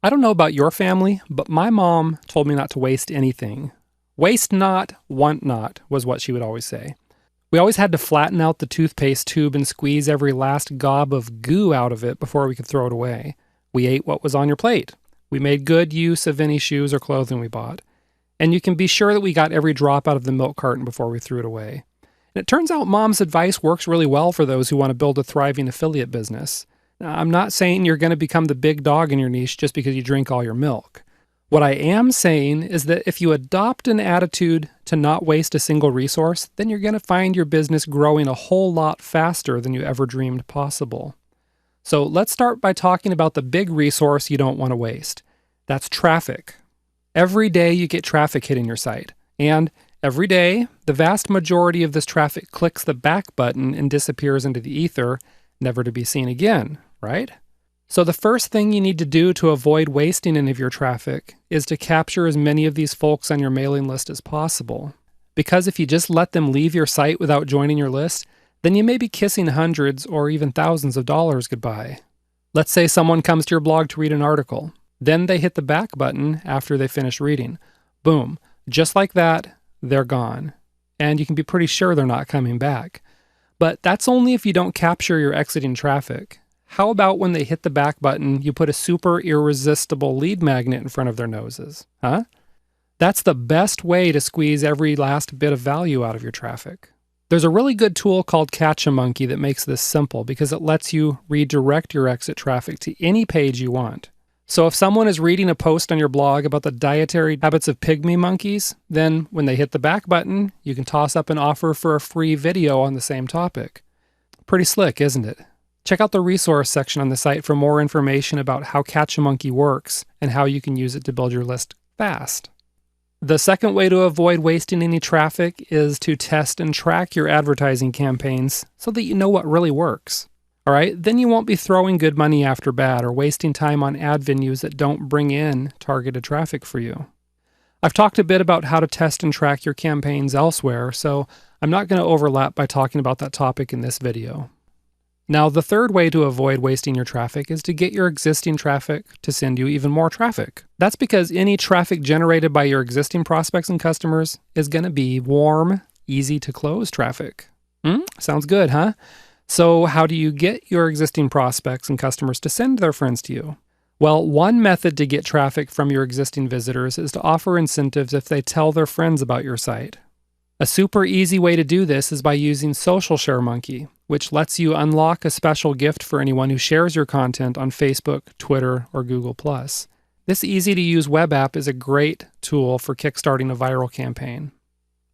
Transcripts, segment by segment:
I don't know about your family, but my mom told me not to waste anything. Waste not, want not, was what she would always say. We always had to flatten out the toothpaste tube and squeeze every last gob of goo out of it before we could throw it away. We ate what was on your plate. We made good use of any shoes or clothing we bought. And you can be sure that we got every drop out of the milk carton before we threw it away. And it turns out Mom's advice works really well for those who want to build a thriving affiliate business. Now, I'm not saying you're going to become the big dog in your niche just because you drink all your milk. What I am saying is that if you adopt an attitude to not waste a single resource, then you're going to find your business growing a whole lot faster than you ever dreamed possible. So let's start by talking about the big resource you don't want to waste. That's traffic. Every day you get traffic hitting your site. And every day, the vast majority of this traffic clicks the back button and disappears into the ether, never to be seen again, right? So the first thing you need to do to avoid wasting any of your traffic is to capture as many of these folks on your mailing list as possible. Because if you just let them leave your site without joining your list, then you may be kissing hundreds or even thousands of dollars goodbye. Let's say someone comes to your blog to read an article. Then they hit the back button after they finish reading. Boom. Just like that, they're gone. And you can be pretty sure they're not coming back. But that's only if you don't capture your exiting traffic. How about when they hit the back button, you put a super irresistible lead magnet in front of their noses? Huh? That's the best way to squeeze every last bit of value out of your traffic. There's a really good tool called Catch-A-Monkey that makes this simple because it lets you redirect your exit traffic to any page you want. So if someone is reading a post on your blog about the dietary habits of pygmy monkeys, then when they hit the back button, you can toss up an offer for a free video on the same topic. Pretty slick, isn't it? Check out the resource section on the site for more information about how Catch-A-Monkey works and how you can use it to build your list fast. The second way to avoid wasting any traffic is to test and track your advertising campaigns so that you know what really works. All right, then you won't be throwing good money after bad or wasting time on ad venues that don't bring in targeted traffic for you. I've talked a bit about how to test and track your campaigns elsewhere, so I'm not going to overlap by talking about that topic in this video. Now, the third way to avoid wasting your traffic is to get your existing traffic to send you even more traffic. That's because any traffic generated by your existing prospects and customers is going to be warm, easy to close traffic. Sounds good, huh? So how do you get your existing prospects and customers to send their friends to you? Well, one method to get traffic from your existing visitors is to offer incentives if they tell their friends about your site. A super easy way to do this is by using Social Share Monkey, which lets you unlock a special gift for anyone who shares your content on Facebook, Twitter, or Google+. This easy-to-use web app is a great tool for kickstarting a viral campaign.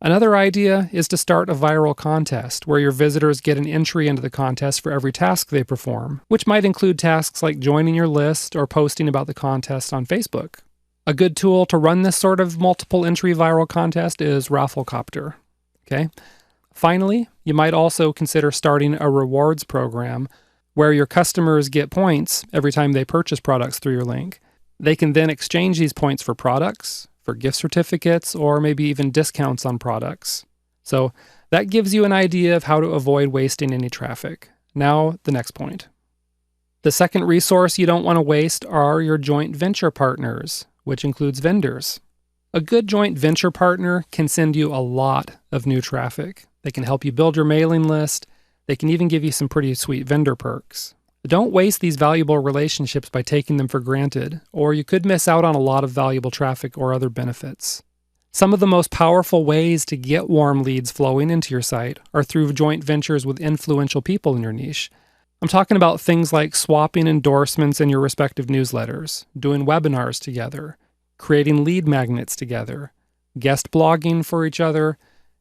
Another idea is to start a viral contest where your visitors get an entry into the contest for every task they perform, which might include tasks like joining your list or posting about the contest on Facebook. A good tool to run this sort of multiple entry viral contest is Rafflecopter. Okay? Finally, you might also consider starting a rewards program where your customers get points every time they purchase products through your link. They can then exchange these points for products, for gift certificates, or maybe even discounts on products. So that gives you an idea of how to avoid wasting any traffic. Now, the next point. The second resource you don't want to waste are your joint venture partners, which includes vendors. A good joint venture partner can send you a lot of new traffic. They can help you build your mailing list. They can even give you some pretty sweet vendor perks. Don't waste these valuable relationships by taking them for granted, or you could miss out on a lot of valuable traffic or other benefits. Some of the most powerful ways to get warm leads flowing into your site are through joint ventures with influential people in your niche. I'm talking about things like swapping endorsements in your respective newsletters, doing webinars together, creating lead magnets together, guest blogging for each other,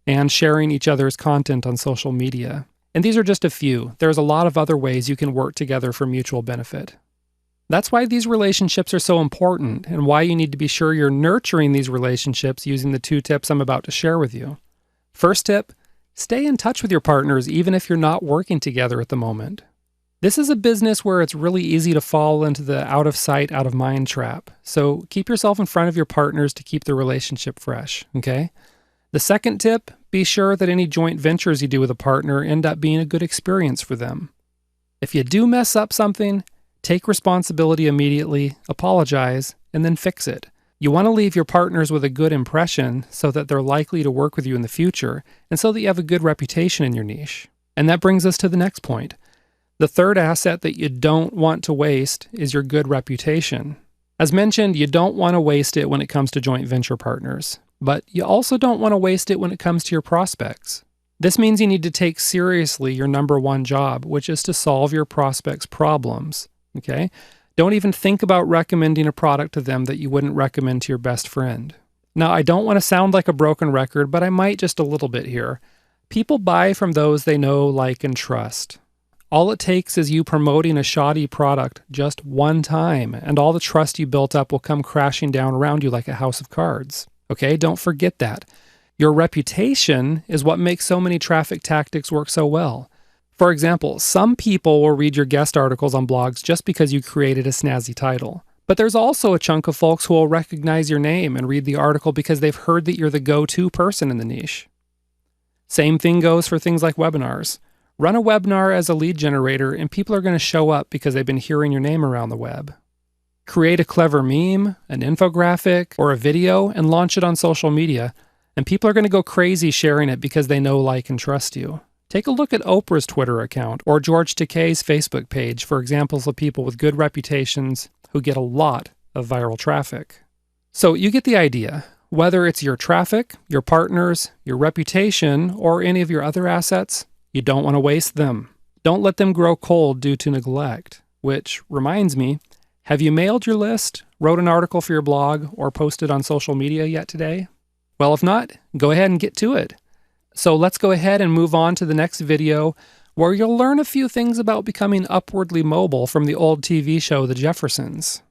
and sharing each other's content on social media. And these are just a few. There's a lot of other ways you can work together for mutual benefit. That's why these relationships are so important and why you need to be sure you're nurturing these relationships using the 2 tips I'm about to share with you. First tip, stay in touch with your partners even if you're not working together at the moment. This is a business where it's really easy to fall into the out of sight, out of mind trap. So keep yourself in front of your partners to keep the relationship fresh, okay? The second tip, be sure that any joint ventures you do with a partner end up being a good experience for them. If you do mess up something, Take responsibility immediately, apologize, and then fix it. You want to leave your partners with a good impression so that they're likely to work with you in the future, and so that you have a good reputation in your niche. And that brings us to the next point. The third asset that you don't want to waste is your good reputation. As mentioned, you don't want to waste it when it comes to joint venture partners, but you also don't want to waste it when it comes to your prospects. This means you need to take seriously your number one job, which is to solve your prospects' problems. Okay? Don't even think about recommending a product to them that you wouldn't recommend to your best friend. Now, I don't want to sound like a broken record, but I might just a little bit here. People buy from those they know, like, and trust. All it takes is you promoting a shoddy product just one time, and all the trust you built up will come crashing down around you like a house of cards. Okay? Don't forget that. Your reputation is what makes so many traffic tactics work so well. For example, some people will read your guest articles on blogs just because you created a snazzy title. But there's also a chunk of folks who will recognize your name and read the article because they've heard that you're the go-to person in the niche. Same thing goes for things like webinars. Run a webinar as a lead generator and people are going to show up because they've been hearing your name around the web. Create a clever meme, an infographic, or a video and launch it on social media, and people are going to go crazy sharing it because they know, like, and trust you. Take a look at Oprah's Twitter account or George Takei's Facebook page for examples of people with good reputations who get a lot of viral traffic. So you get the idea. Whether it's your traffic, your partners, your reputation, or any of your other assets, you don't want to waste them. Don't let them grow cold due to neglect. Which reminds me, have you mailed your list, wrote an article for your blog, or posted on social media yet today? Well, if not, go ahead and get to it. So let's go ahead and move on to the next video where you'll learn a few things about becoming upwardly mobile from the old TV show The Jeffersons.